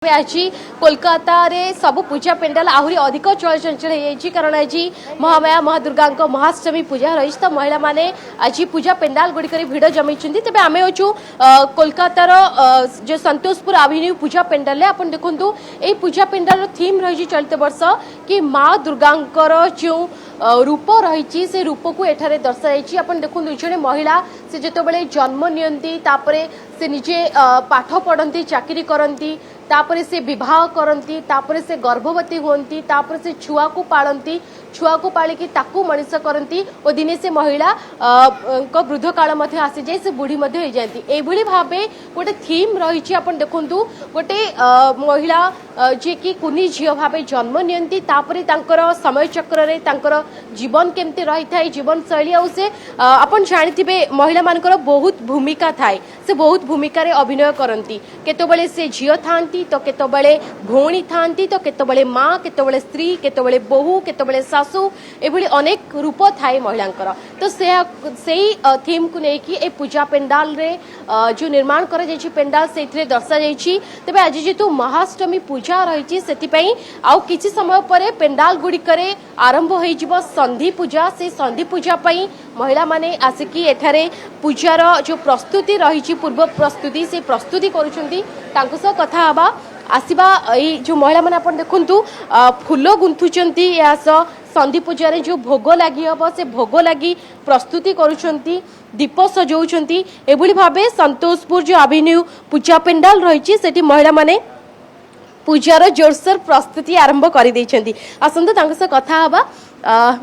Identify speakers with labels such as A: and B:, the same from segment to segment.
A: आज कोलकाता रे सब पूजा पेंडाल आहरी अधिक चलचंचल हो कारण आज महामाया महादुर्गा महाअष्टमी पूजा रही तो महिला माने आज पूजा पेंडाल गुड़िक भिड़ जमी तेज आम अच्छू कोलकातार जो संतोषपुर एवेन्यू पूजा पेंडाल आप देखु ये पूजा पेंडाल थीम रही चलित वर्ष कि माँ दुर्गा जो रूप रही से रूप को एठारे दर्शाई अपन देखु जड़े महिला से जिते जन्म नियंती से निजे पाठ पढ़ती चाकरी करती तापरे से विवाह करती तापरे से गर्भवती होती तापरे से छुआ को पालती छुआ को पालिकी ताकू मनीष करती और दिने से महिला वृद्ध काल आसी जाए से बुढ़ी हो जाती एभली भावे गोटे थीम रही अपन देखु गोटे महिला जी कि कुनी झील भाव जन्म नियंती तापरे तांकर समय चक्र रे तांकर जीवन केमती रही थाए जीवन शैली आ से अपन जानी महिला मानकर बहुत भूमिका थाए से बहुत भूमिका रे अभिनय करती केतबेले से झील थांती तो केतबेले भौणी थांती तो केतबेले माँ केतबेले स्त्री केतबेले बहु केतबेले सासू एभली अनेक रूप थाए महिलांकर तो से थीम को लेकिन ए पूजा पेंडाल रे जो निर्माण कर पेंडाल से दर्शा जाइए तेज आज जेतु महाअष्टमी पूजा रही से आउ किसी समय पर पेंडाल गुड़िक आरंभ हो संधि पूजा से संधि पूजा पई महिला माने आसिकी एठारे पूजार जो प्रस्तुति रही पूर्व प्रस्तुति से प्रस्तुति करुछंती तांको सह कथा हबा आसीबा ए जो महिला माने अपन देखंतु फूल गुंथुचंती या संधि पूजा रे जो भोग लगी हम से भोग लगी प्रस्तुति करुछंती दीप सजाउछंती एभली भाबे संतोषपुर जो एवेन्यू पूजा पेंडाल रही सेठी महिला माने पूजार जोरसोर प्रस्तुति आरंभ कर आसतु सह कथा हबा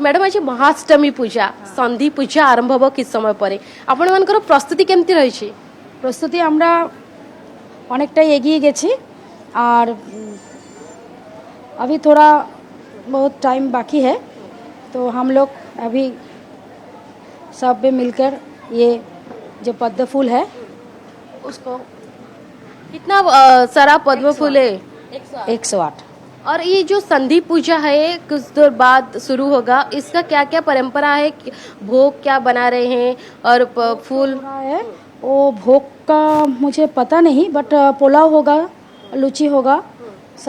A: मैडम आज महाअष्टमी पूजा संधि पूजा आरंभ हम किस समय पर आपण मानकर प्रस्तुति केमती रही
B: प्रस्तुति আমরা অনেকটাই এগিয়ে গেছি और अभी थोड़ा बहुत टाइम बाकी है तो हम लोग अभी सब में मिलकर ये जो पद्म फूल है
A: उसको कितना सारा पद्म फूल है
B: 108
A: और ये जो संधि पूजा है कुछ देर बाद शुरू होगा इसका क्या क्या परंपरा है भोग क्या बना रहे हैं और फूल
B: है वो भोग का मुझे पता नहीं बट पुलाव होगा लुची होगा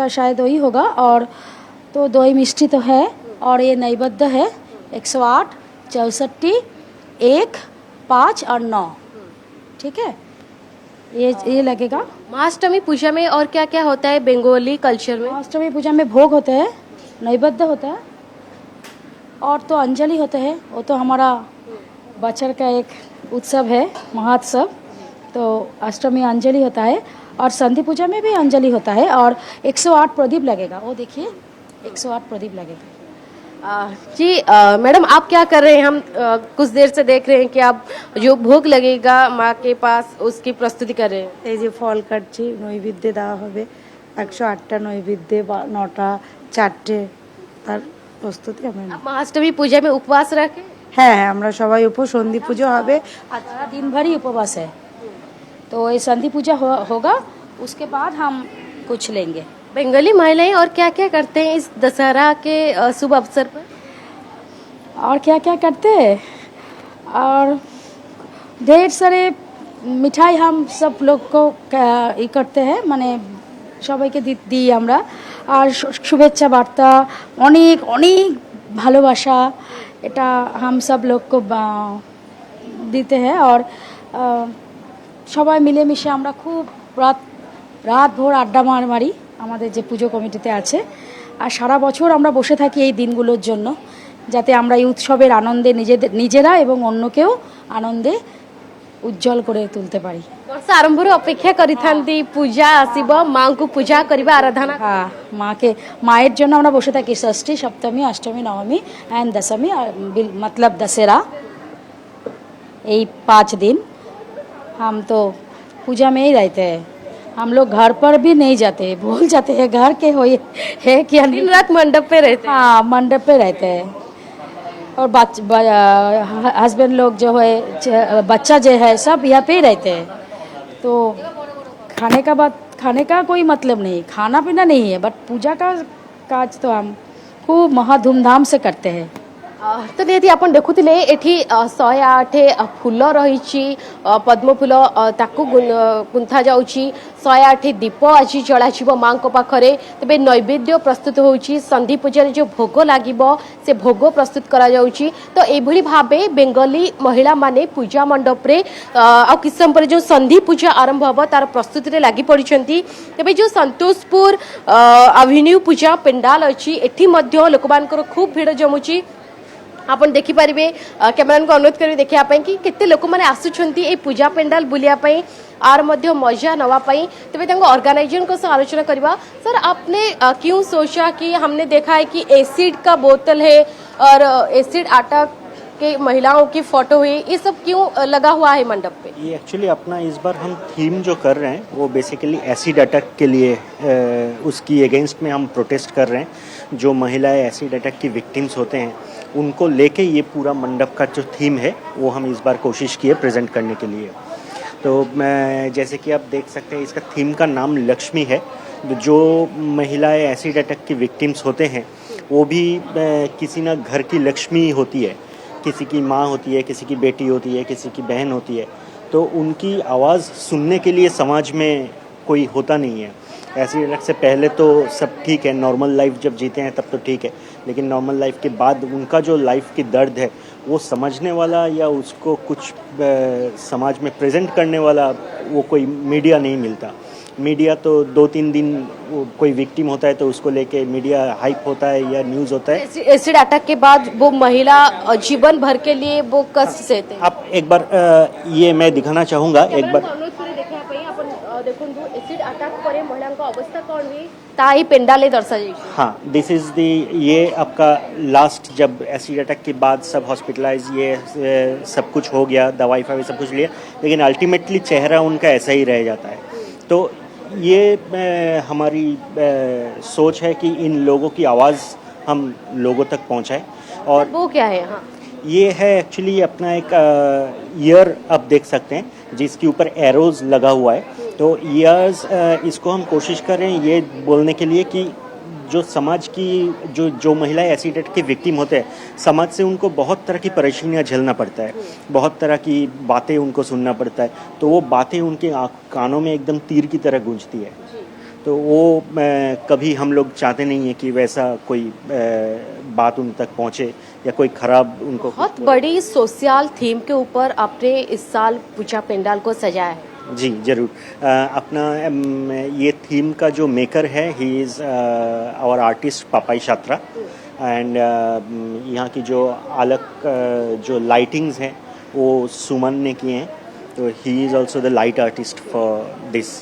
B: शायद वही होगा और तो दही मिष्टी तो है और ये नैवेद्य है 108 64 1 5 और 9 ठीक है ये लगेगा।
A: महाअष्टमी पूजा में और क्या क्या होता है बंगाली कल्चर में?
B: महाअष्टमी पूजा में भोग होते हैं नैवेद्य होता है और तो अंजलि होते हैं वो तो हमारा बचर का एक उत्सव है महोत्सव तो अष्टमी अंजलि होता है और संधि पूजा में भी अंजलि होता है और 108 प्रदीप लगेगा वो देखिए 108 प्रदीप लगेगा।
A: जी मैडम आप क्या कर रहे हैं हम कुछ देर से देख रहे हैं कि आप जो भोग लगेगा माँ के पास उसकी प्रस्तुति कर रहे हैं
C: এই যে ফল কাটছি নৈবেদ্যে দেওয়া হবে 108টা নৈবেদ্যে 9টা 4টে তার প্রস্তুতি আমরা
A: महाअष्टमी पूजा में उपवास रखे
C: হ্যাঁ হ্যাঁ আমরা সবাই সন্ধি পুজো হবে
B: आज दिन भर ही उपवास है तो ये संधि पूजा होगा उसके बाद हम कुछ लेंगे।
A: बंगाली महिलाएं और क्या क्या करते हैं इस दशहरा के शुभ अवसर पर?
B: और क्या क्या करते हैं और ढेर सारे मिठाई हम सब लोग को ये करते हैं माने সবাইকে দিই আমরা আর শুভেচ্ছা বার্তা অনেক অনেক ভালোবাসা এটা हम सब लोग को देते हैं और সবাই মিলেমিশে আমরা খুব রাত ভোর আড্ডা মারি আমাদের যে পুজো কমিটিতে আছে আর সারা বছর আমরা বসে থাকি এই দিনগুলোর জন্য যাতে আমরা এই উৎসবের আনন্দে নিজেরা এবং অন্যকেও আনন্দে উজ্জ্বল করে তুলতে পারি।
A: वर्ष आरंभ अपेक्षा करी पूजा आसीब माँ को पूजा करबा आराधना
B: हाँ मायर जন্য আমরা বসে থাকি ষষ্ঠী সপ্তমী অষ্টমী নবমী एंड दशमी मतलब दशहरा यही 5 दिन हम तो पूजा में ही रहते हैं हम लोग घर पर भी नहीं जाते भूल जाते हैं घर के हो है क्या
A: दिन रात मंडप पे रहते हैं।
B: हाँ मंडप पे रहते हैं और हस्बैंड लोग जो है बच्चा जो है सब यहाँ पे ही रहते हैं तो खाने का कोई मतलब नहीं खाना पीना नहीं है बट पूजा का काज तो हम खूब महा धूमधाम से करते हैं।
A: तो निहती आपण देखुथिले एठी 108 फूल रही पद्म फूल ताकू गुंथा जाउची 108 दीप आज जलाଯିव माँ पाखरे तेबे नैवेद्य प्रस्तुत होउची संधि पूजा जो भोग लागिबो से भोग प्रस्तुत करा जाउची तो एभली भाबे बेंगली महिला माने पूजा मंडप रे आ किसम पर जो संधि पूजा आरंभ हबो तार प्रस्तुति रे लागि पड़िछंती तेबे जो संतोषपुर एवेन्यू पूजा पेंडाल अछि एठी मध्य लोकमानकर खूब भीड़ जमुची आपण देखि पारिबे कैमरामैन को अनुरोध करी देखिया पई कि केते लोक माने आसुछंती ए पूजा पेंडाल बुलिया पई आर मध्य मजा नवा पई तबे तंग ऑर्गेनाइजर को से आलोचना करबा सर आपने क्यों सोचा कि हमने देखा है कि एसिड का बोतल है और एसिड आटा के महिलाओं की फोटो है ये सब क्यों लगा हुआ है मंडप पे?
D: ये एक्चुअली अपना इस बार हम थीम जो कर रहे हैं वो बेसिकली एसिड अटैक के लिए उसकी अगेंस्ट में हम प्रोटेस्ट कर रहे हैं। जो महिलाएं एसिड अटैक की विक्टिम्स होते हैं उनको लेके ये पूरा मंडप का जो थीम है वो हम इस बार कोशिश किए प्रेजेंट करने के लिए। तो मैं जैसे कि आप देख सकते हैं इसका थीम का नाम लक्ष्मी है। जो महिलाएं एसिड अटैक की विक्टिम्स होते हैं वो भी किसी ना घर की लक्ष्मी होती है, किसी की माँ होती है, किसी की बेटी होती है, किसी की बहन होती है। तो उनकी आवाज़ सुनने के लिए समाज में कोई होता नहीं है। एसिड अटैक से पहले तो सब ठीक है, नॉर्मल लाइफ जब जीते हैं तब तो ठीक है, लेकिन नॉर्मल लाइफ के बाद उनका जो लाइफ की दर्द है वो समझने वाला या उसको कुछ समाज में प्रेजेंट करने वाला वो कोई मीडिया नहीं मिलता। मीडिया तो 2-3 दिन कोई विक्टिम होता है तो उसको लेके मीडिया हाइप होता है या न्यूज़ होता है।
A: एसिड अटैक के बाद वो महिला जीवन भर के लिए वो कष्ट सहते हैं।
D: आप एक बार ये मैं दिखाना चाहूँगा एक बार।
A: एसिड अटैक परे महिला को अवस्था कौन हुई ताई पेंडाले दर्शा जाई।
D: हाँ, दिस इज दी ये आपका लास्ट जब एसिड अटैक के बाद सब हॉस्पिटलाइज ये सब कुछ हो गया, दवाई फवाई सब कुछ लिया, लेकिन अल्टीमेटली चेहरा उनका ऐसा ही रह जाता है। तो ये हमारी सोच है कि इन लोगों की आवाज़ हम लोगों तक पहुंचाएं। और
A: वो क्या है? हाँ,
D: ये है एक्चुअली अपना एक ईयर आप देख सकते हैं जिसके ऊपर एरोज लगा हुआ है। तो ईयर्स इसको हम कोशिश कर रहे हैं ये बोलने के लिए कि जो समाज की जो महिलाएं एसिड अटैक के विक्टिम होते हैं, समाज से उनको बहुत तरह की परेशानियां झेलना पड़ता है, बहुत तरह की बातें उनको सुनना पड़ता है। तो वो बातें उनके कानों में एकदम तीर की तरह गूंजती है। तो वो कभी हम लोग चाहते नहीं है कि वैसा कोई बात उन तक पहुंचे या कोई खराब उनको।
A: बहुत बड़ी सोशल थीम के ऊपर आपने इस साल पूजा पेंडाल को सजाया है।
D: जी जरूर। अपना ये थीम का जो मेकर है ही इज़ आवर आर्टिस्ट पापाई छात्रा एंड यहाँ की जो अलग जो लाइटिंग्स हैं वो सुमन ने किए हैं। तो he is also the light artist for this.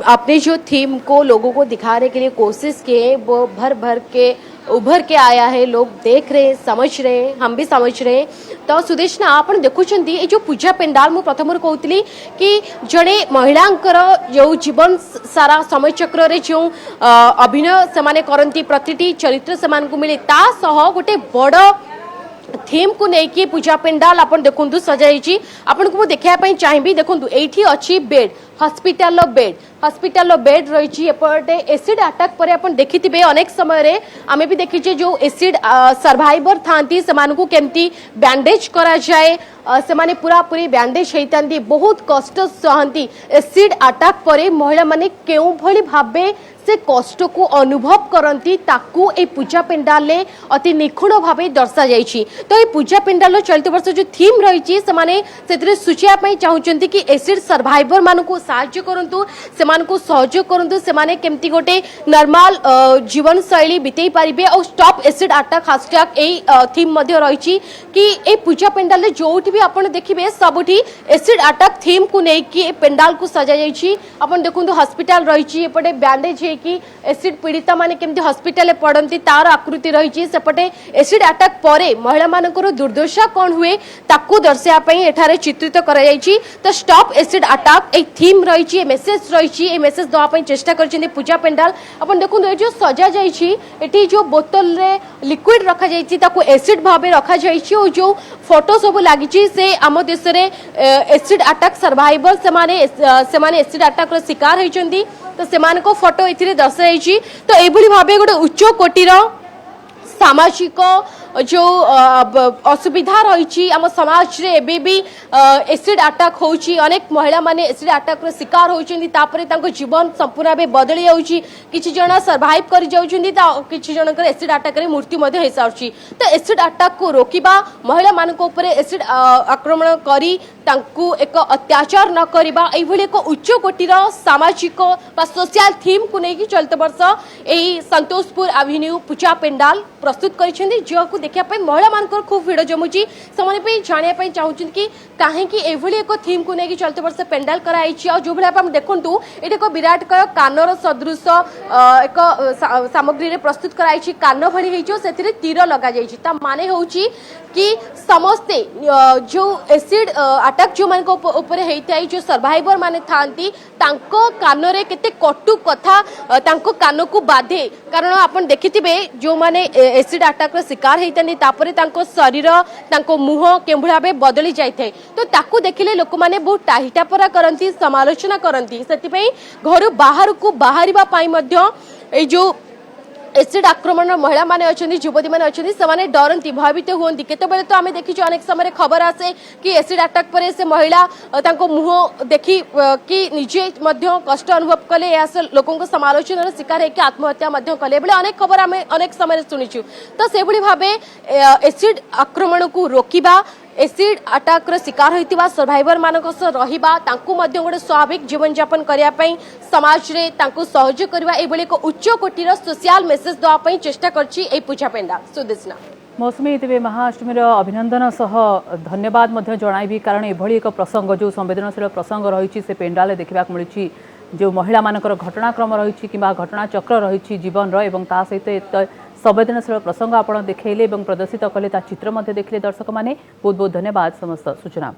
A: आपने जो थीम को लोगों को दिखाने के लिए कोशिश की है वो भर के उभर के आया है, लोग देख रहे हैं, समझ रहे हैं, हम भी समझ रहे हैं। तो सुदेश ना आपण देखुछंती ए जो पूजा पेंडाल मु प्रथम कहूली कि जड़े महिलांकर जो जीवन सारा समय चक्र रे जो अभिनय से माने करंती प्रतिटी चरित्र से मान को मिले ता सह गोटे बड़ थीम को लेकिन पूजा पेंडाल आपण देखंतु सजाई आपण को देखिया पई चाहिबी। देखंतु एठी अछि बेड, हॉस्पिटल बेड रही एपटे एसिड अटैक पर अपन देखिथिबे अनेक समय रे आमे भी देखिचे जो एसिड सर्वाइवर थांती सेमान को केमती बैंडेज करा जाए, सेमाने पूरा पूरी बैंडेज हेतांती, बहुत कष्ट सहंती। एसिड अटैक पर महिला माने केउ भली भाबे से कष्ट को अनुभव करती ताकू ए पूजा पेंडाल अति निखुण भावे दर्शा जाइछि। तो ये पूजा पेंडाल चलित वर्ष जो थीम रही से सूचिया चाहते कि एसिड सर्वाइवर मानू साहाय्य करंतु, सेमान को सहयोग करंतु, सेमाने केमती गोटे नॉर्मल जीवन शैली बितेई पारिबे और स्टॉप एसिड अटैक हैशटैग ए थीम मध्य रही कि ए पूजा पेंडाल जोठी भी आपण देखिबे सबुठी एसिड अटैक थीम को लेकिन पेंडाल को सजा जाइछि। आपण देखंतु हॉस्पिटल रही एपटे बैंडेज कि एसिड पीड़िता माने केमती हॉस्पिटल पड़ती तार आकृति रही सेपटे एसिड अटैक परे महिला मानकर दुर्दशा कौन हुए ताकू दर्शाया पई एठारे चित्रित करा जायछि। तो स्टॉप एसिड अटैक एक थीम रही, मेसेज रही, मेसेज दवा पई चेष्टा करछिन पूजा पेंडाल। अपन देखुन ए जो सजा जायछि एठी जो बोतल रे लिक्विड रखा जायछि ताकू एसिड भाबे रखा जायछि और जो फोटो सब लागिछि से आम देश रे एसिड अटैक सर्वाइवर सेमाने एसिड अटैक रो शिकार होइछन्ती तो सेमान को फोटो एथिरे दर्शाई। तो एभली भाबे गोटे उच्च कोटिर सामाजिक जो असुविधा रही आम समाज रे एबे भी एसिड अटैक होची अनेक महिला माने एसिड अटैक रो शिकार होचंदी तापरे तांको जीवन संपूर्ण भाबे बदली जाउची किछि जण सर्वाइव कर जाउचंदी ता किछि जण कर एसिड अटैक रे मृत्यु मध्ये हे साउची तो एसिड अटैक को रोकिबा महिला मानक ऊपर एसिड आक्रमण करी तांको एक अत्याचार न करिबा एई भली एक उच्च कोटिर सामाजिक बा सोशल थीम को नेकी चलते वर्ष एई संतोषपुर एवेन्यू पूजा पेंडाल प्रस्तुत करिसेंदी जो को देखिया पई महिला मानकर खूब भिड़ जमुची समने पे जानिया पई चाहुछन कि काहे कि एभली एक थीम को नेकी चलते वर्ष पेंडाल कराइछि आ जो भली हम देखंतु एटा को विराट काय कानर सदृश एक सामग्री रे प्रस्तुत कराइछि कान भली हेइछो सेतिरे तीर लगा जाइछि ता माने होउछि कि समस्ते जो एसिड अटैक जो मान ऊपर हेइताई जो सर्वाइवर माने थांती तांको कान रे केते कटु कथा तांको कान को बाधे कारण आपण देखिथिबे जो माने एसिड अटैक रो शिकार हेइतनी तापरे तांको शरीर तांको मुह केम्भुळा बे बदली जाइथे तो ताकू देखिले लोक माने बहुत टाहिटापरा करंती समालोचना करंती सेति पई घर बाहर को बाहरिबा पाई मध्य ए जो एसिड आक्रमण महिला माने अछंदी युवती माने अछंदी समाने डरंती भयभीत होंती केते बेले तो आमे देखि अनेक समय खबर आसे कि एसिड अटैक परे से महिला तांको मुह देखि कि निजे मध्य कष्ट अनुभव कले या से लोकन को समालोचनार शिकार है कि आत्महत्या मध्य कले बेले अनेक खबर आमे अनेक समय सुनिछु तो से भली भाबे एसिड आक्रमण को रोकिबा एसिड अटैक रो शिकार होइतिबा सर्वाइवर मानक सह रहिबा तांको मध्य गोटे स्वाभाविक जीवन यापन करिया पई समाज रे तांको सहयोग करबा ए बेले को उच्च कोटिर सोशल मेसेज दवा पई चेष्टा करछि ए पूजा पेंडा सुदेशना
E: मौसमी तेज महाअष्टमी अभिनंदन सह धन्यवाद जनाइबी कारण एभली एक प्रसंग जो संवेदनशील प्रसंग रही से पेंडाल देखा मिली जो महिला मानकर घटनाक्रम रही कि घटना चक्र रही जीवन एवं ता सहित संवेदनशील प्रसंग आप देखले प्रदर्शित कले चित्र देखले दर्शक मैंने बहुत बहुत धन्यवाद समस्त सूचना।